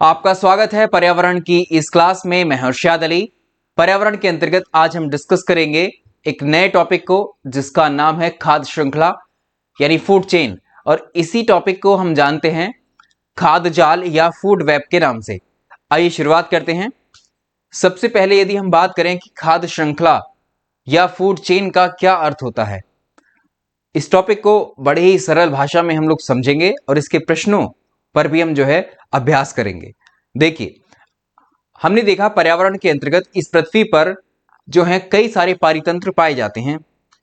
आपका स्वागत है पर्यावरण की इस क्लास में। मैं हर्षाद अली। पर्यावरण के अंतर्गत आज हम डिस्कस करेंगे एक नए टॉपिक को जिसका नाम है खाद्य श्रृंखला यानी फूड चेन, और इसी टॉपिक को हम जानते हैं खाद्य जाल या फूड वेब के नाम से। आइए शुरुआत करते हैं। सबसे पहले यदि हम बात करें कि खाद्य श्रृंखला या फूड चेन का क्या अर्थ होता है, इस टॉपिक को बड़े ही सरल भाषा में हम लोग समझेंगे और इसके प्रश्नों पर भी हम अभ्यास करेंगे। देखिए, हमने देखा पर्यावरण के अंतर्गत इस पृथ्वी पर कई सारे पारितंत्र पाए जाते हैं।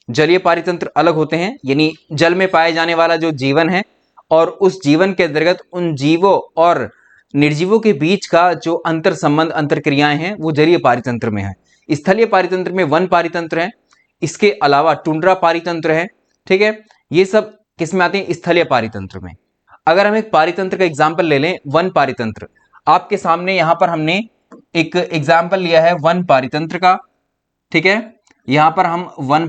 जलीय पारितंत्र अलग होते हैं, यानी जल में पाए जाने वाला जो जीवन है, और उस जीवन के अंतर्गत उन जीवों और निर्जीवों के बीच का जो अंतर संबंध अंतर क्रियाएं हैं वो जलीय पारितंत्र में है। स्थलीय पारितंत्र में वन पारितंत्र है, इसके अलावा टुंड्रा पारितंत्र है। ठीक है, ये सब किस में आते हैं? स्थलीय पारितंत्र में। अगर हम एक पारितंत्र का एग्जाम्पल ले लें, वन पारितंत्र, आपके सामने यहां पर हमने एक एग्जाम्पल लिया है वन पारितंत्र का। ठीक है, यहां पर हम वन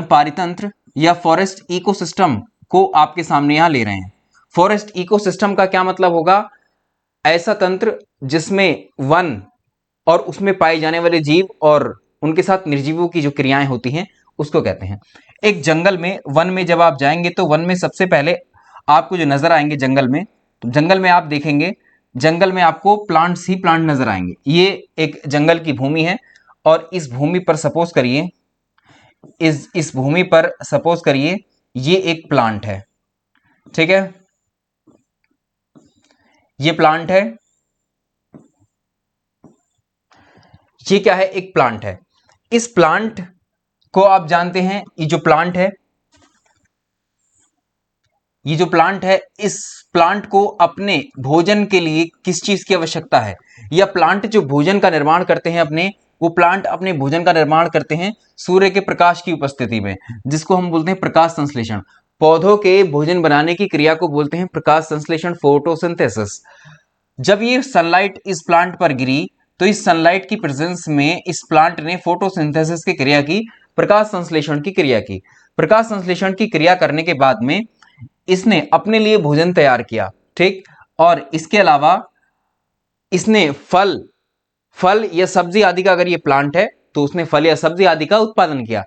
पारितंत्र या फॉरेस्ट इकोसिस्टम को आपके सामने यहां ले रहे हैं। फॉरेस्ट इकोसिस्टम का क्या मतलब होगा? ऐसा तंत्र जिसमें वन और उसमें पाए जाने वाले जीव और उनके साथ निर्जीवों की जो क्रियाएं होती हैं उसको कहते हैं। एक जंगल में, वन में जब आप जाएंगे तो वन में सबसे पहले आपको जो नजर आएंगे जंगल में, तो जंगल में आप देखेंगे, जंगल में आपको प्लांट्स ही प्लांट नजर आएंगे। ये एक जंगल की भूमि है और इस भूमि पर सपोज करिए, इस भूमि पर सपोज करिए ये एक प्लांट है। ठीक है, ये प्लांट है, ये क्या है? एक प्लांट है। इस प्लांट को आप जानते हैं, ये जो प्लांट है, इस प्लांट को अपने भोजन के लिए किस चीज की आवश्यकता है? या प्लांट जो भोजन का निर्माण करते हैं वो प्लांट अपने भोजन का निर्माण करते हैं सूर्य के प्रकाश की उपस्थिति में, जिसको हम बोलते हैं प्रकाश संश्लेषण। पौधों के भोजन बनाने की क्रिया को बोलते हैं प्रकाश संश्लेषण, फोटोसिंथेसिस। जब ये सनलाइट इस प्लांट पर गिरी तो इस सनलाइट की प्रेजेंस में इस प्लांट ने फोटोसिंथेसिस की क्रिया की, प्रकाश संश्लेषण की क्रिया की। प्रकाश संश्लेषण की क्रिया करने के बाद में इसने अपने लिए भोजन तैयार किया। ठीक, और इसके अलावा इसने फल या सब्जी आदि का, अगर ये प्लांट है तो उसने फल या सब्जी आदि का उत्पादन किया।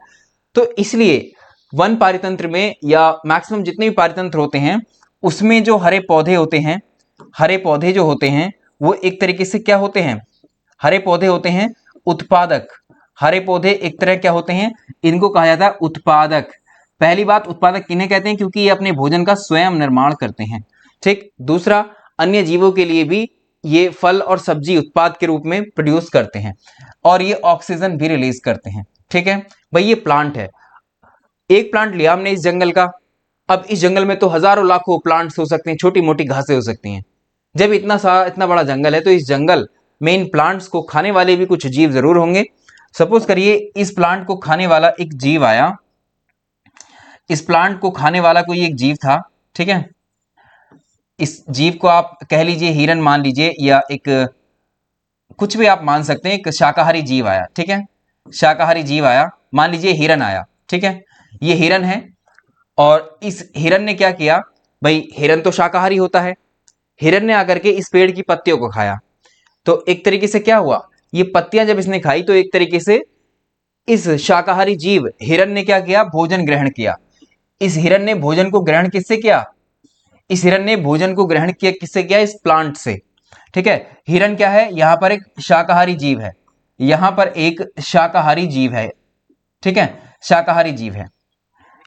तो इसलिए वन पारितंत्र में या मैक्सिमम जितने भी पारितंत्र होते हैं उसमें जो हरे पौधे होते हैं, हरे पौधे जो होते हैं वो एक तरीके से क्या होते हैं? हरे पौधे होते हैं उत्पादक। हरे पौधे एक तरह क्या होते हैं? इनको कहा जाता है उत्पादक। पहली बात, उत्पादक किन्हें कहते हैं? क्योंकि ये अपने भोजन का स्वयं निर्माण करते हैं। ठीक, दूसरा, अन्य जीवों के लिए भी ये फल और सब्जी उत्पाद के रूप में प्रोड्यूस करते हैं और ये ऑक्सीजन भी रिलीज करते हैं। ठीक है भाई, ये प्लांट है। एक प्लांट लिया हमने इस जंगल का। अब इस जंगल में तो हजारों लाखों प्लांट्स हो सकते हैं, छोटी मोटी घासें हो सकती हैं। जब इतना बड़ा जंगल है तो इस जंगल में इन प्लांट्स को खाने वाले भी कुछ जीव जरूर होंगे। सपोज करिए इस प्लांट को खाने वाला एक जीव आया, इस प्लांट को खाने वाला कोई एक जीव था। ठीक है, इस जीव को आप कह लीजिए हिरन मान लीजिए, या एक कुछ भी आप मान सकते हैं। एक शाकाहारी जीव आया। ठीक है, शाकाहारी जीव आया, मान लीजिए हिरन आया। ठीक है, ये हिरन है और इस हिरन ने क्या किया भाई? हिरन तो शाकाहारी होता है। हिरन ने आकर के इस पेड़ की पत्तियों को खाया। तो एक तरीके से क्या हुआ? ये पत्तियां जब इसने खाई तो एक तरीके से इस शाकाहारी जीव हिरन ने क्या किया? भोजन ग्रहण किया। इस हिरन ने भोजन को ग्रहण किससे किया? इस हिरन ने भोजन को ग्रहण किया किससे किया? इस प्लांट से। ठीक है, हिरन क्या है? यहां पर एक शाकाहारी जीव है, यहां पर एक शाकाहारी जीव है। ठीक है, शाकाहारी जीव है,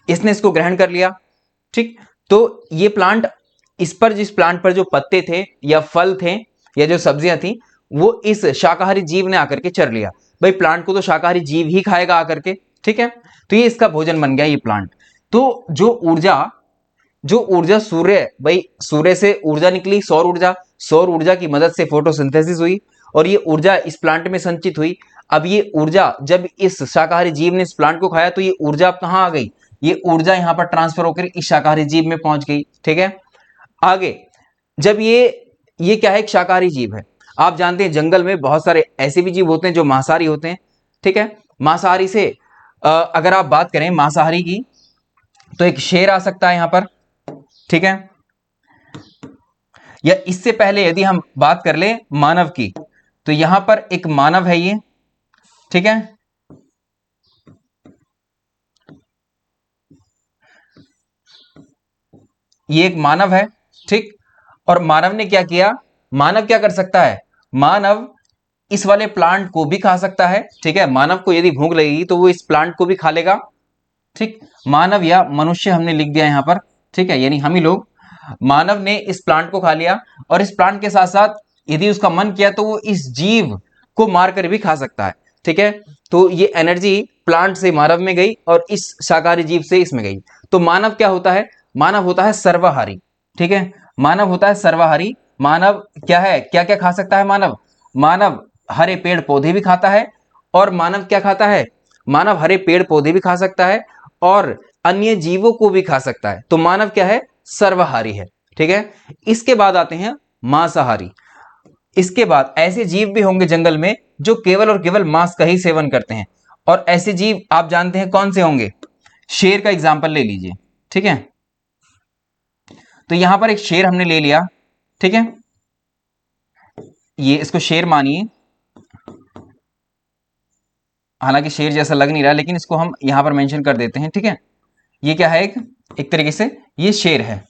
इसने इसको ग्रहण कर लिया। ठीक, तो ये प्लांट, इस पर, जिस प्लांट पर जो पत्ते थे या फल थे या जो सब्जियां थी, वो इस शाकाहारी जीव ने आकर के चर लिया। भाई प्लांट को तो शाकाहारी जीव ही खाएगा आकर के। ठीक है, तो ये इसका भोजन बन गया, ये प्लांट। तो जो ऊर्जा सूर्य, भाई सूर्य से ऊर्जा निकली, सौर ऊर्जा की मदद से फोटोसिंथेसिस हुई और ये ऊर्जा इस प्लांट में संचित हुई। अब ये ऊर्जा जब इस शाकाहारी जीव ने इस प्लांट को खाया तो ये ऊर्जा अब कहां आ गई? ये ऊर्जा यहां पर ट्रांसफर होकर इस शाकाहारी जीव में पहुंच गई। ठीक है, आगे जब ये क्या है? एक शाकाहारी जीव है। आप जानते हैं जंगल में बहुत सारे ऐसे भी जीव होते हैं जो मांसाहारी होते हैं। ठीक है, मांसाहारी से अगर आप बात करें मांसाहारी की, तो एक शेर आ सकता है यहां पर। ठीक है, या इससे पहले यदि हम बात कर ले मानव की, तो यहां पर एक मानव है ये, ठीक है, ये एक मानव है, ठीक। और मानव ने क्या किया, मानव क्या कर सकता है, मानव इस वाले प्लांट को भी खा सकता है, ठीक है, मानव को यदि भूख लगेगी तो वो इस प्लांट को भी खा लेगा, ठीक। मानव या मनुष्य हमने लिख दिया यहां पर, ठीक है, यानी हम ही लोग, मानव ने इस प्लांट को खा लिया और इस प्लांट के साथ साथ यदि उसका मन किया तो वो इस जीव को मारकर भी खा सकता है, ठीक है। तो ये एनर्जी प्लांट से मानव में गई और इस शाकाहारी जीव से इसमें गई। तो मानव क्या होता है, मानव होता है सर्वाहारी, ठीक है, मानव होता है सर्वाहारी। मानव क्या है, क्या क्या खा सकता है मानव, मानव हरे पेड़ पौधे भी खाता है, और मानव क्या खाता है, मानव हरे पेड़ पौधे भी खा सकता है और अन्य जीवों को भी खा सकता है। तो मानव क्या है, सर्वाहारी है, ठीक है। इसके बाद आते हैं मांसाहारी। इसके बाद ऐसे जीव भी होंगे जंगल में जो केवल और केवल मांस का ही सेवन करते हैं, और ऐसे जीव आप जानते हैं कौन से होंगे, शेर का एग्जाम्पल ले लीजिए, ठीक है। तो यहां पर एक शेर हमने ले लिया, ठीक है, ये इसको शेर मानिए, हालांकि शेर जैसा लग नहीं रहा लेकिन इसको हम यहां पर मेंशन कर देते हैं, ठीक है। ये क्या है, एक तरीके से ये शेर है,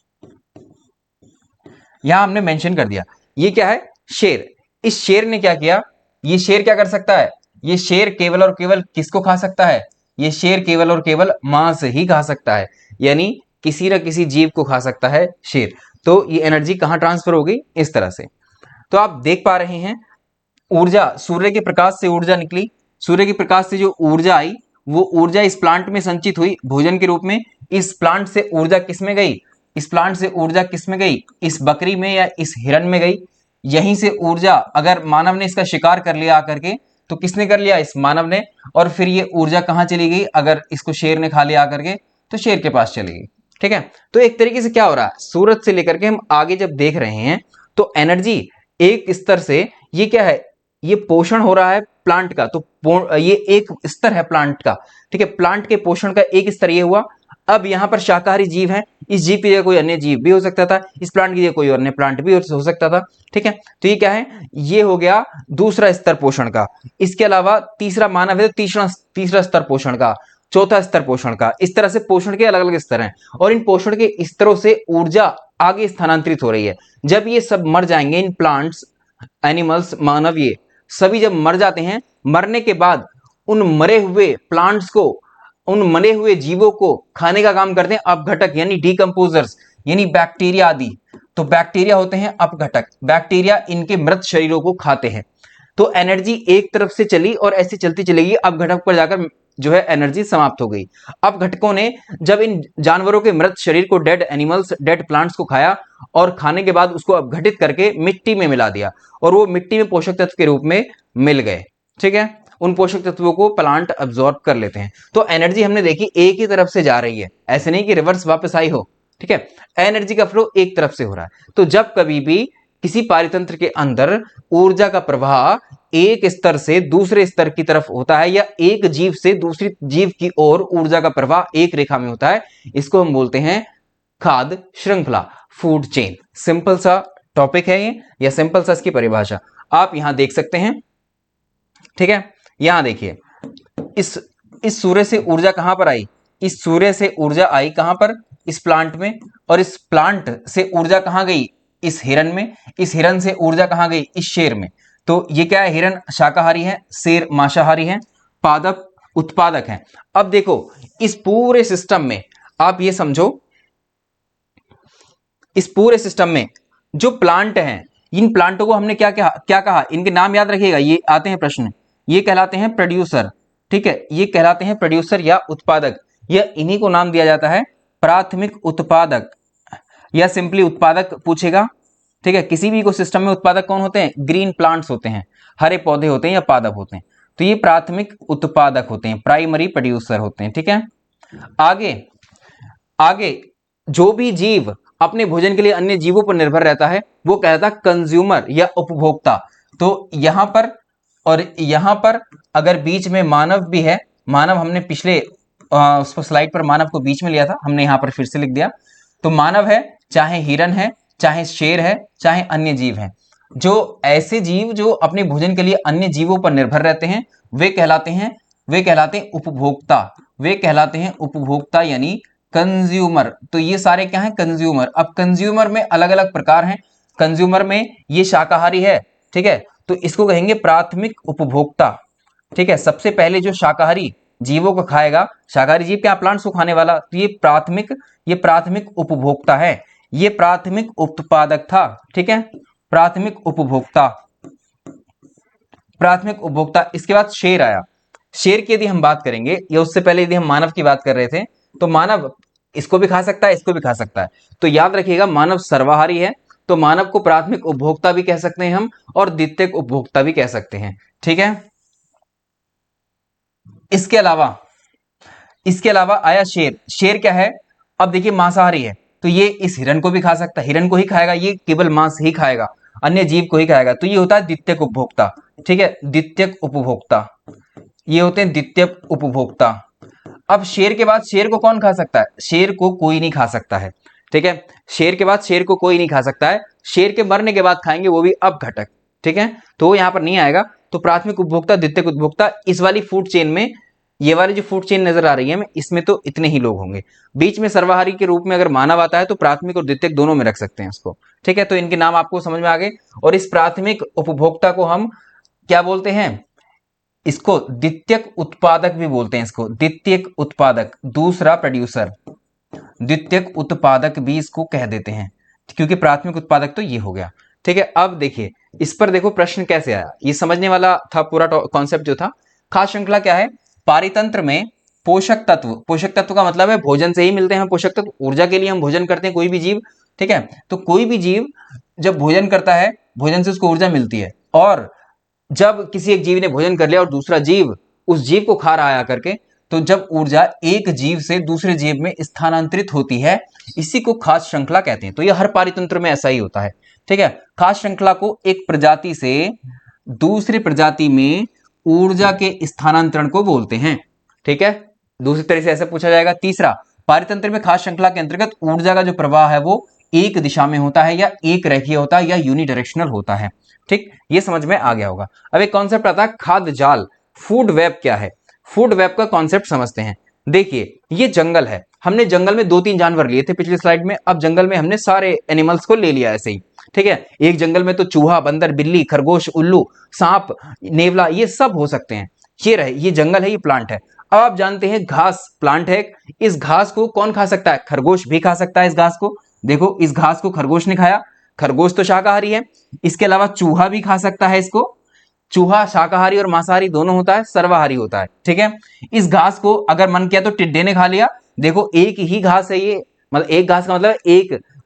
यहां हमने मेंशन कर दिया, ये क्या है, शेर। इस शेर ने क्या किया, ये शेर क्या कर सकता है, ये शेर केवल और केवल किसको खा सकता है, ये शेर केवल और केवल मांस ही खा सकता है, यानी किसी न किसी जीव को खा सकता है शेर। तो ये एनर्जी कहां ट्रांसफर हो गई, इस तरह से। तो आप देख पा रहे हैं ऊर्जा, सूर्य के प्रकाश से ऊर्जा निकली, सूर्य के प्रकाश से जो ऊर्जा आई वो ऊर्जा इस प्लांट में संचित हुई भोजन के रूप में। इस प्लांट से ऊर्जा किस में गई, इस प्लांट से ऊर्जा किस में गई, इस बकरी में या इस हिरन में गई। यहीं से ऊर्जा, अगर मानव ने इसका शिकार कर लिया आकर के, तो किसने कर लिया, इस मानव ने। और फिर ये ऊर्जा कहां चली गई, अगर इसको शेर ने खा लिया आकर के तो शेर के पास चली गई, ठीक है। तो एक तरीके से क्या हो रहा है, सूरज से लेकर के हम आगे जब देख रहे हैं तो एनर्जी एक स्तर से, ये क्या है, ये पोषण हो रहा है प्लांट का, तो ये एक स्तर है प्लांट का, ठीक है, प्लांट के पोषण का एक स्तर ये हुआ। अब यहां पर शाकाहारी जीव है, इस जीव की जगह कोई अन्य जीव भी हो सकता था, इस प्लांट की जगह कोई अन्य प्लांट भी हो सकता था, ठीक है। तो ये क्या है, ये हो गया दूसरा स्तर पोषण का। इसके अलावा तीसरा मानव है तो तीसरा स्तर पोषण का, चौथा स्तर पोषण का, इस तरह से पोषण के अलग अलग स्तर हैं, और इन पोषण के स्तरों से ऊर्जा आगे स्थानांतरित हो रही है। जब ये सब मर जाएंगे, इन प्लांट्स, एनिमल्स, मानव, ये सभी जब मर जाते हैं, मरने के बाद उन मरे हुए प्लांट्स को, उन मरे हुए जीवों को खाने का काम करते हैं अपघटक, यानी डीकंपोजर्स, यानी बैक्टीरिया आदि। तो बैक्टीरिया होते हैं अपघटक, बैक्टीरिया इनके मृत शरीरों को खाते हैं। तो एनर्जी एक तरफ से चली और ऐसे चलती चलेगी, अपघटक पर जाकर जो है एनर्जी समाप्त हो गई। अब घटकों ने जब इन जानवरों के मृत शरीर को, डेड एनिमल्स, डेड प्लांट्स को खाया और खाने के बाद उसको अपघटित करके मिट्टी में मिला दिया, और वो मिट्टी में पोषक तत्व के रूप में मिल गए, ठीक है। उन पोषक तत्वों को प्लांट अब्सॉर्ब कर लेते हैं। तो एनर्जी हमने देखी एक ही तरफ से जा रही है, ऐसे नहीं कि रिवर्स वापस आई हो, ठीक है। एनर्जी का फ्लो एक तरफ से हो रहा है। तो जब कभी भी किसी पारितंत्र के अंदर ऊर्जा का प्रवाह एक स्तर से दूसरे स्तर की तरफ होता है, या एक जीव से दूसरी जीव की ओर ऊर्जा का प्रवाह एक रेखा में होता है, इसको हम बोलते हैं खाद्य श्रृंखला, फूड चेन। सिंपल सा टॉपिक है ये, या सिंपल सा इसकी परिभाषा आप यहां देख सकते हैं, ठीक है। यहां देखिए, इस सूर्य से ऊर्जा कहां पर आई, इस सूर्य से ऊर्जा आई कहां पर, इस प्लांट में, और इस प्लांट से ऊर्जा कहां गई, इस हिरन में, इस हिरन से ऊर्जा कहां गई, इस शेर में। तो ये क्या है, हिरन शाकाहारी है, शेर मांसाहारी है, पादप उत्पादक है। अब देखो इस पूरे सिस्टम में आप ये समझो, इस पूरे सिस्टम में जो प्लांट हैं, इन प्लांटों को हमने क्या क्या कहा, इनके नाम याद रखिएगा, ये आते हैं प्रश्न, ये कहलाते हैं प्रोड्यूसर, ठीक है, ये कहलाते हैं प्रोड्यूसर या उत्पादक, या इन्हीं को नाम दिया जाता है प्राथमिक उत्पादक, या सिंपली उत्पादक पूछेगा, ठीक है। किसी भी इकोसिस्टम में उत्पादक कौन होते हैं, ग्रीन प्लांट्स होते हैं, हरे पौधे होते हैं या पादप होते हैं। तो ये प्राथमिक उत्पादक होते हैं, प्राइमरी प्रोड्यूसर होते हैं, ठीक है। आगे आगे जो भी जीव अपने भोजन के लिए अन्य जीवों पर निर्भर रहता है वो कहता है कंज्यूमर या उपभोक्ता। तो यहां पर और यहां पर अगर बीच में मानव भी है, मानव हमने पिछले उस स्लाइड पर मानव को बीच में लिया था, हमने यहां पर फिर से लिख दिया। तो मानव है, चाहे हिरन है, चाहे शेर है चाहे अन्य जीव है, जो ऐसे जीव जो अपने भोजन के लिए अन्य जीवों पर निर्भर रहते हैं वे कहलाते हैं उपभोक्ता। वे कहलाते हैं उपभोक्ता यानी कंज्यूमर। तो ये सारे क्या हैं? कंज्यूमर। अब कंज्यूमर में अलग अलग प्रकार हैं। कंज्यूमर में ये शाकाहारी है, ठीक है, तो इसको कहेंगे प्राथमिक उपभोक्ता। ठीक है, सबसे पहले जो शाकाहारी जीवों को खाएगा, शाकाहारी जीव क्या? प्लांट्स को खाने वाला, तो ये प्राथमिक उपभोक्ता है, ये प्राथमिक उत्पादक था। ठीक है, प्राथमिक उपभोक्ता, प्राथमिक उपभोक्ता। इसके बाद शेर आया। शेर की यदि हम बात करेंगे या उससे पहले यदि हम मानव की बात कर रहे थे, तो मानव इसको भी खा सकता है, इसको भी खा सकता है। तो याद रखिएगा मानव सर्वाहारी है, तो मानव को प्राथमिक उपभोक्ता भी कह सकते हैं हम और द्वितीयक उपभोक्ता भी कह सकते हैं। ठीक है, इसके अलावा आया शेर। शेर क्या है? अब देखिए मांसाहारी है, तो ये इस हिरन को भी खा सकता है, हिरन को ही खाएगा, ये केवल मांस ही खाएगा, अन्य जीव को ही खाएगा, तो ये होता है द्वितीयक उपभोक्ता। ठीक है, द्वितीयक उपभोक्ता, ये होते हैं द्वितीयक उपभोक्ता। अब शेर के बाद शेर को कौन खा सकता है? शेर को कोई नहीं खा सकता है। ठीक है, शेर के बाद शेर को कोई नहीं खा सकता है, शेर के मरने के बाद खाएंगे, वो भी अपघटक। ठीक है, तो वो यहां पर नहीं आएगा। तो प्राथमिक उपभोक्ता, द्वितीयक उपभोक्ता, इस वाली फूड चेन में, ये वाली जो फूड चेन नजर आ रही है इसमें तो इतने ही लोग होंगे। बीच में सर्वाहारी के रूप में अगर मानव आता है तो प्राथमिक और द्वितीयक दोनों में रख सकते हैं इसको। ठीक है, तो इनके नाम आपको समझ में आ गए। और इस प्राथमिक उपभोक्ता को हम क्या बोलते हैं? इसको द्वितीयक उत्पादक भी बोलते हैं, इसको द्वितीयक उत्पादक, दूसरा प्रोड्यूसर, द्वितीयक उत्पादक भी इसको कह देते हैं, क्योंकि प्राथमिक उत्पादक तो ये हो गया। ठीक है, अब देखिए इस पर देखो प्रश्न कैसे आया, ये समझने वाला था पूरा कॉन्सेप्ट जो था। खाद्य श्रृंखला क्या है? पारितंत्र में पोषक तत्व, पोषक तत्व का मतलब है भोजन से ही मिलते हैं पोषक तत्व, ऊर्जा के लिए हम भोजन करते हैं कोई भी जीव। ठीक है, तो कोई भी जीव जब भोजन करता है, भोजन से उसको ऊर्जा मिलती है, और जब किसी एक जीव ने भोजन कर लिया और दूसरा जीव उस जीव को खा रहा है आकर के, तो जब ऊर्जा एक जीव से दूसरे जीव में स्थानांतरित होती है, इसी को खाद्य श्रृंखला कहते हैं। तो यह हर पारितंत्र में ऐसा ही होता है। ठीक है, खाद्य श्रृंखला को एक प्रजाति से दूसरी प्रजाति में ऊर्जा के स्थानांतरण को बोलते हैं। ठीक है, दूसरी तरह से ऐसे पूछा जाएगा। तीसरा, पारितंत्र में खाद्य श्रृंखला के अंतर्गत ऊर्जा का जो प्रवाह है वो एक दिशा में होता है, या एक रेखीय होता है, या यूनिडायरेक्शनल होता है। ठीक, ये समझ में आ गया होगा। अब एक कॉन्सेप्ट आता है खाद्य जाल, फूड वेब क्या है? फूड वेब का कॉन्सेप्ट समझते हैं। देखिए ये जंगल है, हमने जंगल में 2-3 जानवर लिए थे पिछली स्लाइड में, अब जंगल में हमने सारे एनिमल्स को ले लिया ऐसे ही। ठीक है, एक जंगल में तो चूहा, बंदर, बिल्ली, खरगोश, उल्लू, सांप, नेवला, ये सब हो सकते हैं। ये रहे, ये जंगल है, ये प्लांट है। अब आप जानते हैं घास प्लांट है, इस घास को कौन खा सकता है? खरगोश भी खा सकता है इस घास को। देखो इस घास को खरगोश ने खाया, खरगोश तो शाकाहारी है। इसके अलावा चूहा भी खा सकता है इसको, चूहा शाकाहारी और मांसाहारी दोनों होता है, सर्वाहारी होता है। ठीक है, इस घास को अगर मन किया तो टिड्डे ने खा लिया। देखो एक ही घास है ये, मतलब एक घास का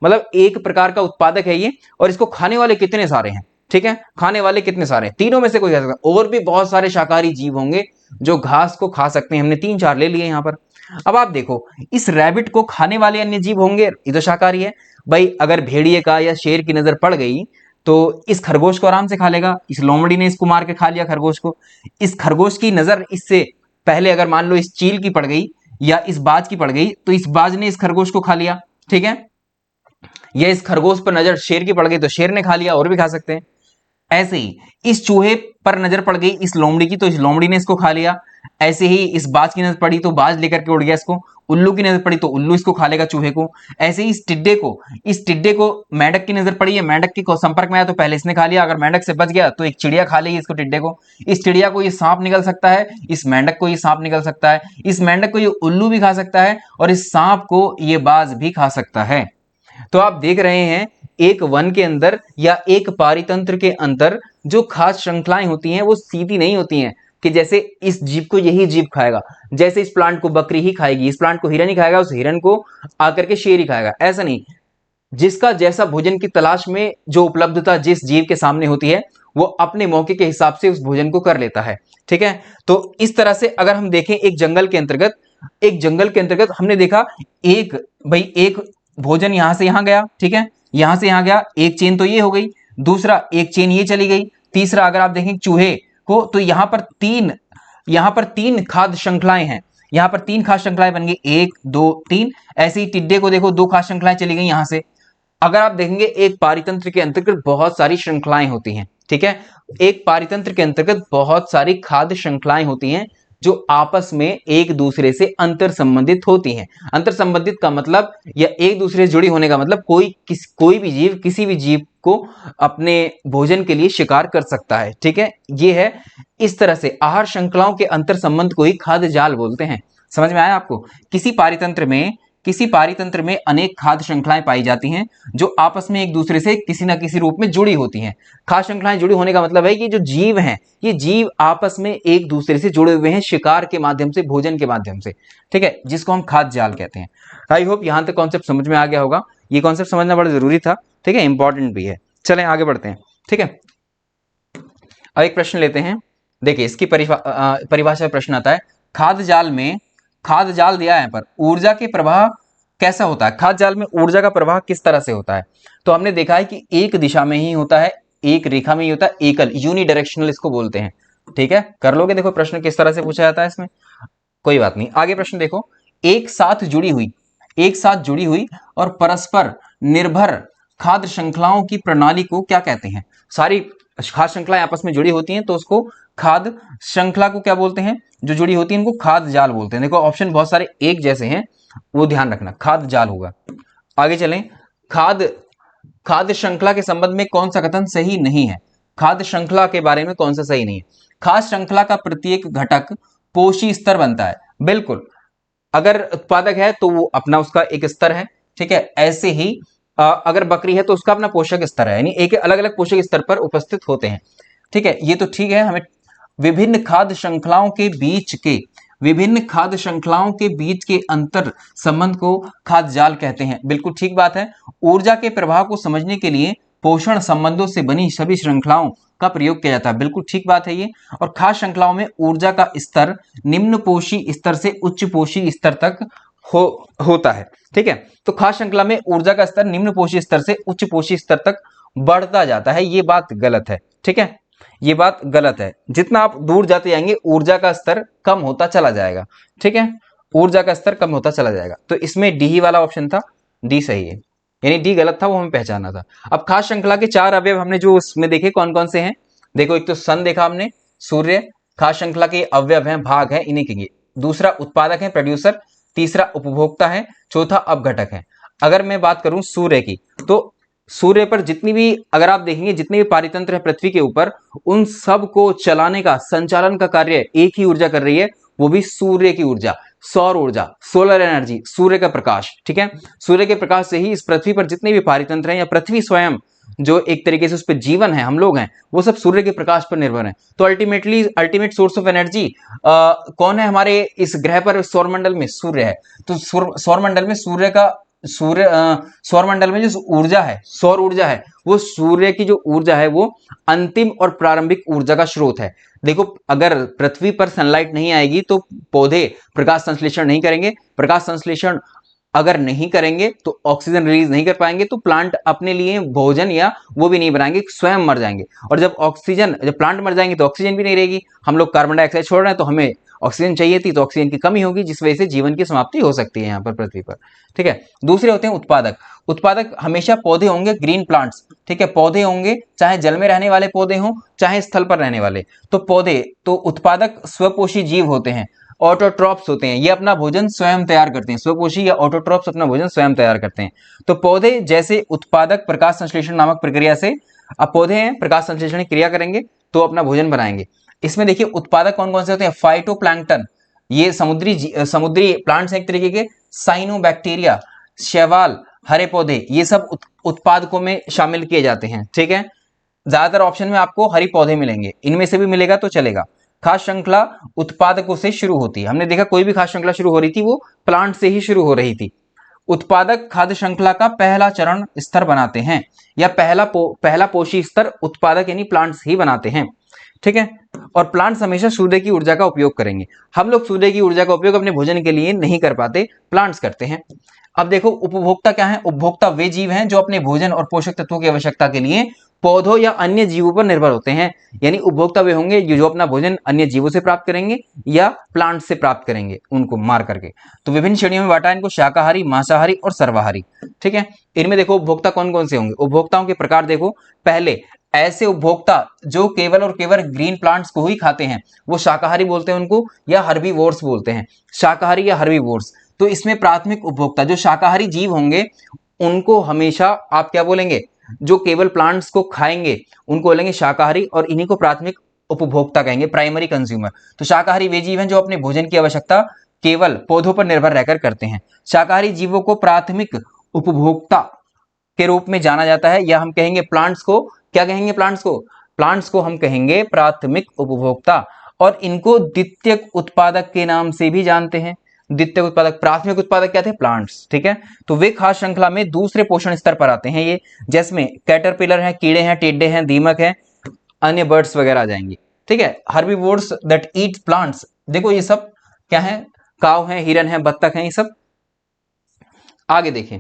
मतलब एक प्रकार का उत्पादक है ये, और इसको खाने वाले कितने सारे हैं। ठीक है, खाने वाले कितने सारे हैं, तीनों में से कोई खा सकता है। और भी बहुत सारे शाकाहारी जीव होंगे जो घास को खा सकते हैं, हमने 3-4 ले लिए यहां पर। अब आप देखो इस रैबिट को खाने वाले अन्य जीव होंगे, ये तो शाकाहारी है भाई। अगर भेड़िए का या शेर की नजर पड़ गई तो इस खरगोश को आराम से खा लेगा। इस लोमड़ी ने इसको मार के खा लिया खरगोश को। इस खरगोश की नजर इससे पहले अगर मान लो इस चील की पड़ गई या इस बाज की पड़ गई, तो इस बाज ने इस खरगोश को खा लिया। ठीक है, या इस खरगोश पर नजर शेर की पड़ गई तो शेर ने खा लिया, और भी खा सकते हैं। ऐसे ही इस चूहे पर नजर पड़ गई इस लोमड़ी की, तो इस लोमड़ी ने इसको खा लिया। ऐसे ही इस बाज की नजर पड़ी तो बाज लेकर के उड़ गया इसको। उल्लू की नजर पड़ी तो उल्लू इसको खा लेगा चूहे को। ऐसे ही इस टिड्डे को मेंढक की नजर पड़ी है, मेंढक के संपर्क में आया तो पहले इसने खा लिया। अगर मेंढक से बच गया तो एक चिड़िया खा लेगी इसको, टिड्डे को। इस चिड़िया को ये सांप निकल सकता है, इस मेंढक को ये सांप निकल सकता है, इस मेंढक को ये उल्लू भी खा सकता है, और इस सांप को ये बाज भी खा सकता है। तो आप देख रहे हैं एक वन के अंदर या एक पारितंत्र के अंदर जो खाद्य श्रृंखलाएं होती हैं वो सीधी नहीं होती हैं कि जैसे इस जीव को यही जीव खाएगा, जैसे इस प्लांट को बकरी ही खाएगी, इस प्लांट को हिरन ही खाएगा, उस हिरन को आकर के शेर ही खाएगा। ऐसा नहीं, जिसका जैसा भोजन की तलाश में जो उपलब्धता जिस जीव के सामने होती है वो अपने मौके के हिसाब से उस भोजन को कर लेता है। ठीक है, तो इस तरह से अगर हम देखें एक जंगल के अंतर्गत हमने देखा एक भोजन यहां से यहां गया। ठीक है, यहां से यहां गया, एक चेन तो ये हो गई, दूसरा एक चेन ये चली गई, तीसरा अगर आप देखें चूहे को तो यहां पर तीन खाद्य श्रृंखलाएं हैं, यहां पर 3 खाद्य श्रृंखलाएं बन गई, 1 2 3। ऐसे ही टिड्डे को देखो 2 खाद्य श्रृंखलाएं चली गई यहां से। अगर आप देखेंगे एक पारितंत्र के अंतर्गत बहुत सारी श्रृंखलाएं होती हैं, ठीक है, एक पारितंत्र के अंतर्गत बहुत सारी खाद्य श्रृंखलाएं होती हैं जो आपस में एक दूसरे से अंतर संबंधित होती हैं। अंतर संबंधित का मतलब या एक दूसरे से जुड़ी होने का मतलब कोई भी जीव किसी भी जीव को अपने भोजन के लिए शिकार कर सकता है, ठीक है, ये है। इस तरह से आहार श्रृंखलाओं के अंतर संबंध को ही खाद्य जाल बोलते हैं। समझ में आया आपको? किसी पारितंत्र में अनेक खाद्य श्रृंखलाएं पाई जाती हैं जो आपस में एक दूसरे से किसी न किसी रूप में जुड़ी होती हैं। खाद्य श्रृंखलाएं जुड़ी होने का मतलब है कि जो जीव हैं, ये जीव आपस में एक दूसरे से जुड़े हुए हैं शिकार के माध्यम से, भोजन के माध्यम से, ठीक है, जिसको हम खाद्य जाल कहते हैं। आई होप यहां तक कॉन्सेप्ट समझ में आ गया होगा। ये कॉन्सेप्ट समझना बड़ा जरूरी था, ठीक है, इंपॉर्टेंट भी है। चलें आगे बढ़ते हैं, ठीक है। अब एक प्रश्न लेते हैं। देखिए इसकी परिभाषा प्रश्न आता है, खाद्य जाल दिया है पर ऊर्जा के प्रवाह कैसा होता है? खाद्य जाल में ऊर्जा का प्रवाह किस तरह से होता है? तो हमने देखा है कि एक दिशा में ही होता है, एक रेखा में ही होता है, एकल, यूनिडायरेक्शनल इसको बोलते हैं, ठीक है। कर लोगे? देखो प्रश्न किस तरह से पूछा जाता है इसमें, कोई बात नहीं। आगे प्रश्न देखो, एक साथ जुड़ी हुई और परस्पर निर्भर खाद्य श्रृंखलाओं की प्रणाली को क्या कहते हैं? सारी खाद्य श्रृंखलाएं आपस में जुड़ी होती हैं तो उसको खाद्य श्रृंखला को क्या बोलते हैं? जो जुड़ी होती है इनको खाद्य जाल बोलते हैं। देखो ऑप्शन बहुत सारे एक जैसे हैं, वो ध्यान रखना, खाद्य जाल होगा। आगे चलें, खाद्य श्रृंखला के संबंध में कौन सा कथन सही नहीं है? खाद्य श्रृंखला के बारे में कौन सा सही नहीं है? खाद्य श्रृंखला का प्रत्येक घटक पोषी स्तर बनता है। बिल्कुल, अगर उत्पादक है तो वो अपना उसका एक स्तर है, ठीक है। ऐसे ही अगर बकरी है तो उसका अपना पोषक स्तर है, यानी एक अलग अलग पोषक स्तर पर उपस्थित होते हैं, ठीक है। ये तो ठीक है। हमें विभिन्न खाद्य श्रृंखलाओं के बीच के अंतर संबंध को खाद्य जाल कहते हैं। बिल्कुल ठीक बात है। ऊर्जा के प्रभाव को समझने के लिए पोषण संबंधों से बनी सभी श्रृंखलाओं का प्रयोग किया जाता है। बिल्कुल ठीक बात है ये। और खाद्य श्रृंखलाओं में ऊर्जा का स्तर निम्न पोषी स्तर से उच्च पोषी स्तर तक होता है, ठीक है। तो खाद्य श्रृंखला में ऊर्जा का स्तर निम्न पोषी स्तर से उच्च पोषी स्तर तक बढ़ता जाता है। ये बात गलत है, ठीक है, ये बात गलत है। जितना आप दूर जाते जाएंगे ऊर्जा का स्तर कम होता चला जाएगा, ठीक है, ऊर्जा का स्तर कम होता चला जाएगा। तो इसमें डी ही वाला ऑप्शन था, डी सही है, यानी डी गलत था, वो हमें पहचाना था। अब खाद्य श्रृंखला के चार अवयव हमने जो उसमें देखे कौन कौन से हैं? देखो एक तो सन देखा हमने, सूर्य, खाद्य श्रृंखला के अवयव हैं, भाग है, इन्हीं के। दूसरा उत्पादक है, प्रोड्यूसर। तीसरा उपभोक्ता है। चौथा अपघटक है। अगर मैं बात करूं सूर्य की, तो सूर्य पर जितनी भी, अगर आप देखेंगे जितने भी पारितंत्र है पृथ्वी के ऊपर, उन सब को चलाने का, संचालन का कार्य एक ही ऊर्जा कर रही है, वो भी सूर्य की ऊर्जा, सौर ऊर्जा, सोलर एनर्जी, सूर्य का प्रकाश, ठीक है। सूर्य के प्रकाश से ही इस पृथ्वी पर जितने भी पारितंत्र हैं या पृथ्वी स्वयं जो एक तरीके से उस पर जीवन है, हम लोग हैं, वो सब सूर्य के प्रकाश पर निर्भर हैं। तो ultimately ultimate source of energy कौन है हमारे इस ग्रह पर? सौरमंडल में सूर्य है। तो सौरमंडल में सौरमंडल में जो ऊर्जा है, सौर ऊर्जा है, वो सूर्य की जो ऊर्जा है वो अंतिम और प्रारंभिक ऊर्जा का स्रोत है। देखो अगर पृथ्वी पर सनलाइट नहीं आएगी तो पौधे प्रकाश संश्लेषण नहीं करेंगे, प्रकाश संश्लेषण अगर नहीं करेंगे तो ऑक्सीजन रिलीज नहीं कर पाएंगे, तो प्लांट अपने लिए भोजन या वो भी नहीं बनाएंगे, स्वयं मर जाएंगे। और जब प्लांट मर जाएंगे तो ऑक्सीजन भी नहीं रहेगी। हम लोग कार्बन डाइऑक्साइड छोड़ रहे हैं तो हमें ऑक्सीजन चाहिए थी, तो ऑक्सीजन की कमी होगी, जिस वजह से जीवन की समाप्ति हो सकती है यहाँ पर पृथ्वी पर, ठीक है। दूसरे होते हैं उत्पादक हमेशा पौधे होंगे, ग्रीन प्लांट्स, ठीक है, पौधे होंगे, चाहे जल में रहने वाले पौधे हों चाहे स्थल पर रहने वाले। तो पौधे, तो उत्पादक स्वपोषी जीव होते हैं, ऑटोट्रॉप्स होते हैं, ये अपना भोजन स्वयं तैयार करते हैं। स्वपोषी या ऑटोट्रॉप्स अपना भोजन स्वयं तैयार करते हैं। तो पौधे जैसे उत्पादक प्रकाश संश्लेषण नामक प्रक्रिया से, अब पौधे हैं प्रकाश संश्लेषण की क्रिया करेंगे तो अपना भोजन बनाएंगे। इसमें देखिए उत्पादक कौन कौन से होते हैं? फाइटोप्लैंक्टन, ये समुद्री प्लांट्स हैं एक तरीके के। साइनोबैक्टीरिया, शैवाल, हरे पौधे, ये सब उत्पादकों में शामिल किए जाते हैं, ठीक है। ज्यादातर ऑप्शन में आपको हरी पौधे मिलेंगे, इनमें से भी मिलेगा तो चलेगा। खाद्य श्रृंखला उत्पादकों से शुरू होती है। हमने देखा कोई भी खाद्य श्रृंखला शुरू हो रही थी वो प्लांट से ही शुरू हो रही थी। उत्पादक खाद्य श्रृंखला का पहला चरण स्तर बनाते हैं, या पहला पोषी स्तर उत्पादक यानी प्लांट्स ही बनाते हैं, ठीक है। और प्लांट्स हमेशा सूर्य की ऊर्जा का उपयोग करेंगे। हम लोग सूर्य की ऊर्जा का उपयोग अपने भोजन के लिए नहीं कर पाते, प्लांट्स करते हैं। अब देखो उपभोक्ता क्या है? उपभोक्ता वे जीव हैं जो अपने भोजन और पोषक तत्वों की आवश्यकता के लिए पौधों या अन्य जीवों पर निर्भर होते हैं। यानी उपभोक्ता वे होंगे जो अपना भोजन अन्य जीवों से प्राप्त करेंगे या प्लांट से प्राप्त करेंगे उनको मार करके। तो विभिन्न श्रेणियों में बांटा है इनको, शाकाहारी, मांसाहारी और सर्वाहारी। ठीक है, इनमें देखो उपभोक्ता कौन कौन से होंगे। उपभोक्ताओं के प्रकार देखो, पहले ऐसे उपभोक्ता जो केवल और केवल ग्रीन प्लांट्स को ही खाते हैं वो शाकाहारी बोलते हैं उनको, या हर्बीवोर्स बोलते हैं, शाकाहारी या हर्बीवोर्स। तो इसमें प्राथमिक उपभोक्ता जो शाकाहारी जीव होंगे उनको हमेशा आप क्या बोलेंगे, जो केवल प्लांट्स को खाएंगे उनको बोलेंगे शाकाहारी, और इन्हीं को प्राथमिक उपभोक्ता कहेंगे, प्राइमरी कंज्यूमर। तो शाकाहारी वे जीव हैं जो अपने भोजन की आवश्यकता केवल पौधों पर निर्भर रहकर करते हैं। शाकाहारी जीवों को प्राथमिक उपभोक्ता के रूप में जाना जाता है, या हम कहेंगे प्लांट्स को क्या कहेंगे, प्लांट्स को हम कहेंगे प्राथमिक उपभोक्ता, और इनको द्वितीयक उत्पादक के नाम से भी जानते हैं। द्वितीयक उत्पादक, प्राथमिक उत्पादक क्या थे, प्लांट्स। ठीक है, तो वे खाद्य श्रृंखला में दूसरे पोषण स्तर पर आते हैं ये, जिसमें कैटरपिलर हैं, कीड़े हैं, टिड्डे हैं, दीमक हैं, अन्य बर्ड्स वगैरह आ जाएंगे। ठीक है, हर्बीवोर्स दैट ईट प्लांट्स, देखो ये सब क्या है, काव है, हिरन है, बत्तख है, ये सब। आगे देखें,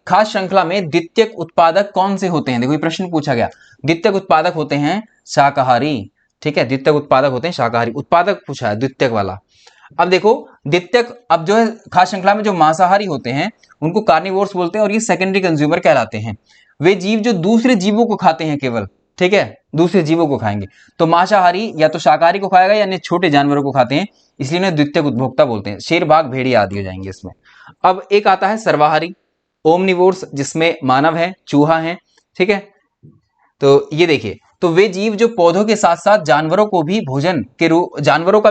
खाद्य श्रृंखला में द्वितीयक उत्पादक कौन से होते हैं। देखो ये प्रश्न पूछा गया, द्वितीयक उत्पादक होते हैं शाकाहारी। ठीक है, द्वितीयक उत्पादक होते हैं शाकाहारी, उत्पादक पूछा है द्वितीयक वाला। अब देखो द्वितीयक, अब जो है खाद्य श्रृंखला में जो मांसाहारी होते हैं उनको कार्निवोर्स बोलते हैं, और ये सेकेंडरी कंज्यूमर कहलाते हैं। वे जीव जो दूसरे जीवों को खाते हैं केवल, ठीक है, दूसरे जीवों को खाएंगे। तो मांसाहारी या तो शाकाहारी को खाएगा या अन्य छोटे जानवरों को खाते हैं, इसलिए उन्हें द्वितीयक उपभोक्ता बोलते हैं। शेर, बाघ, भेड़िया आदि हो जाएंगे इसमें। अब एक आता है सर्वाहारी, ओमनिवोर्स, जिसमें मानव है, चूहा है। ठीक है, तो ये देखिए, तो वे जीव जो पौधों के साथ साथ जानवरों का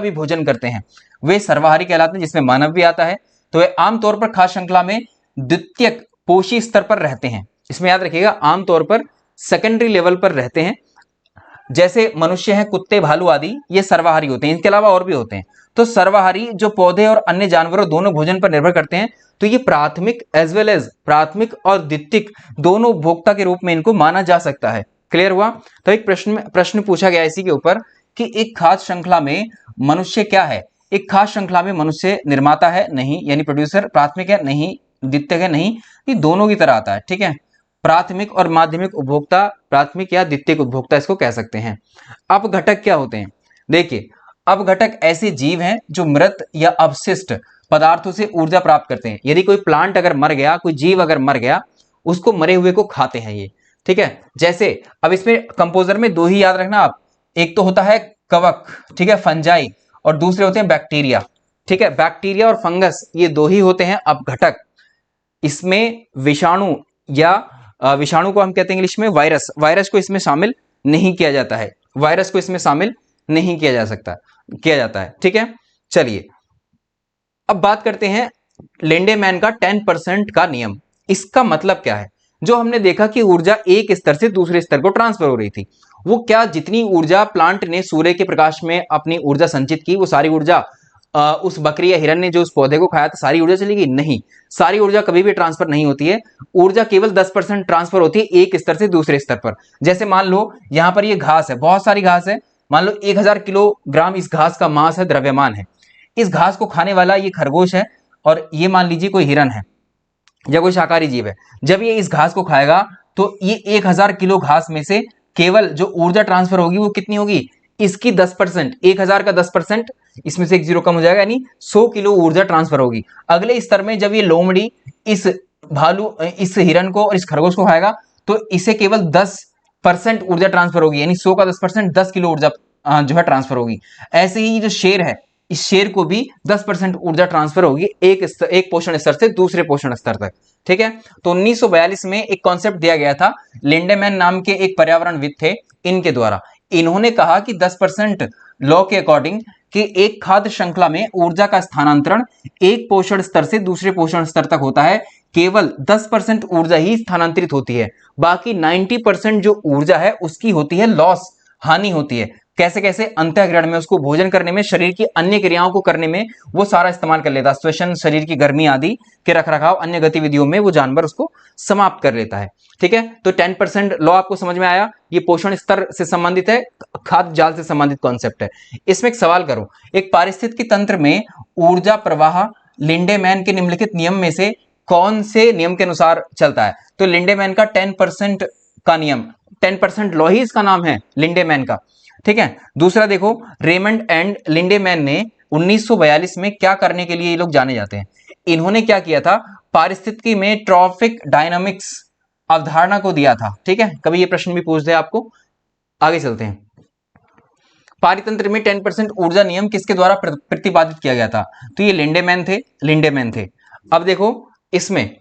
भी भोजन करते हैं, वे सर्वाहारी कहलाते हैं, जिसमें मानव भी आता है। तो वे आमतौर पर खाद्य श्रृंखला में द्वितीयक पोषी स्तर पर रहते हैं। इसमें याद रखिएगा, आमतौर पर सेकेंडरी लेवल पर रहते हैं। जैसे मनुष्य हैं, कुत्ते, भालू आदि, ये सर्वाहारी होते हैं। इनके अलावा और भी होते हैं। तो सर्वाहारी जो पौधे और अन्य जानवरों दोनों भोजन पर निर्भर करते हैं, तो ये प्राथमिक एज वेल एज प्राथमिक और द्वितीयक दोनों उपभोक्ता के रूप में इनको माना जा सकता है। क्लियर हुआ। तो एक प्रश्न पूछा गया इसी के ऊपर कि एक खाद्य श्रृंखला में मनुष्य क्या है। एक खाद्य श्रृंखला में मनुष्य निर्माता है, नहीं, यानी प्रोड्यूसर, प्राथमिक है, नहीं, द्वितीयक है, नहीं, ये दोनों की तरह आता है। ठीक है, प्राथमिक और माध्यमिक उपभोक्ता, प्राथमिक या द्वितीयक उपभोक्ता इसको कह सकते हैं। अपघटक क्या होते हैं, देखिए, अपघटक ऐसे जीव हैं जो मृत या अवशिष्ट पदार्थों से ऊर्जा प्राप्त करते हैं। यदि कोई प्लांट अगर मर गया, कोई जीव अगर मर गया, उसको मरे हुए को खाते हैं ये। ठीक है, जैसे अब इसमें कंपोजर में दो ही याद रखना आप, एक तो होता है कवक, ठीक है, फंजाई, और दूसरे होते हैं बैक्टीरिया। ठीक है, बैक्टीरिया और फंगस ये दो ही होते हैं अपघटक। इसमें विषाणु या विषाणु को हम कहते हैं इंग्लिश में वायरस, वायरस को इसमें शामिल नहीं किया जाता है, वायरस को इसमें शामिल नहीं किया जाता है। ठीक है, चलिए अब बात करते हैं लिंडेमैन का 10% का नियम। इसका मतलब क्या है, जो हमने देखा कि ऊर्जा एक स्तर से दूसरे स्तर को ट्रांसफर हो रही थी, वो क्या जितनी ऊर्जा प्लांट ने सूर्य के प्रकाश में अपनी ऊर्जा संचित की, वो सारी ऊर्जा उस बकरी या हिरन ने जो उस पौधे को खाया था सारी ऊर्जा चली गई? नहीं, सारी ऊर्जा कभी भी ट्रांसफर नहीं होती है। ऊर्जा केवल 10% ट्रांसफर होती है एक स्तर से दूसरे स्तर पर। जैसे मान लो यहां पर ये घास है, बहुत सारी घास है, मान लो 1000 किलोग्राम इस घास का मास है, द्रव्यमान है। इस घास को खाने वाला ये खरगोश है, और ये मान लीजिए कोई हिरन है या कोई शाकाहारी जीव है। जब ये इस घास को खाएगा तो ये 1000 किलो घास में से केवल जो ऊर्जा ट्रांसफर होगी वो कितनी होगी? इसकी 10%, 1000 का 10%, इसमें से एक जीरो कम हो जाएगा, यानी 100 किलो ऊर्जा ट्रांसफर होगी। अगले स्तर में जब ये लोमड़ी इस इस हिरन को और इस खरगोश को खाएगा तो इसे केवल 10% ऊर्जा ट्रांसफर होगी, यानी 100 का 10%, 10 किलो ऊर्जा जो है ट्रांसफर होगी। ऐसे ही जो शेर है, इस शेर को भी 10% ऊर्जा ट्रांसफर होगी एक पोषण स्तर से दूसरे पोषण स्तर तक। ठीक है, तो 1942 में एक कॉन्सेप्ट दिया गया था, लिंडेमैन नाम के एक पर्यावरणविद थे, इनके द्वारा। इन्होंने कहा कि 10% लॉ के अकॉर्डिंग कि एक खाद्य श्रृंखला में ऊर्जा का स्थानांतरण एक पोषण स्तर से दूसरे पोषण स्तर तक होता है, केवल 10% ऊर्जा ही स्थानांतरित होती है, बाकी 90% जो ऊर्जा है उसकी होती है लॉस, हानि होती है। कैसे कैसे? अंतःग्रहण में, उसको भोजन करने में, शरीर की अन्य क्रियाओं को करने में वो सारा इस्तेमाल कर लेता है। श्वसन, शरीर की गर्मी आदि के रखरखाव, अन्य गतिविधियों में वो जानवर उसको समाप्त कर लेता है। ठीक है, तो 10% लॉ आपको समझ में आया। ये पोषण स्तर से संबंधित है, खाद्य जाल से संबंधित कॉन्सेप्ट है। इसमें एक सवाल करो, एक पारिस्थितिकी तंत्र में ऊर्जा प्रवाह लिंडेमैन के निम्नलिखित नियम में से कौन से नियम के अनुसार चलता है? तो लिंडेमैन का 10% का नियम, 10% लॉ ही इसका नाम है, लिंडेमैन का। ठीक है, दूसरा देखो, रेमंड एंड लिंडेमैन ने 1942 में क्या करने के लिए ये लोग जाने जाते हैं? इन्होंने क्या किया था, पारिस्थितिकी में ट्रॉफिक डायनामिक्स अवधारणा को दिया था। ठीक है, कभी ये प्रश्न भी पूछ दे आपको। आगे चलते हैं। पारितंत्र में 10% ऊर्जा नियम किसके द्वारा प्रतिपादित किया गया था? तो ये लिंडेमैन थे। अब देखो, इसमें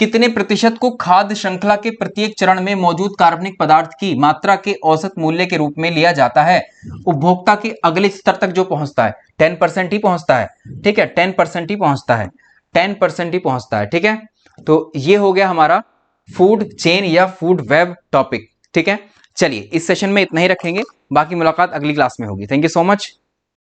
कितने प्रतिशत को खाद्य श्रृंखला के प्रत्येक चरण में मौजूद कार्बनिक पदार्थ की मात्रा के औसत मूल्य के रूप में लिया जाता है उपभोक्ता के अगले स्तर तक जो पहुंचता है? 10% ही पहुंचता है। ठीक है, 10% ही पहुंचता है, 10% ही पहुंचता है। ठीक है, तो ये हो गया हमारा फूड चेन या फूड वेब टॉपिक। ठीक है, चलिए इस सेशन में इतना ही रखेंगे, बाकी मुलाकात अगली क्लास में होगी। Thank you so much.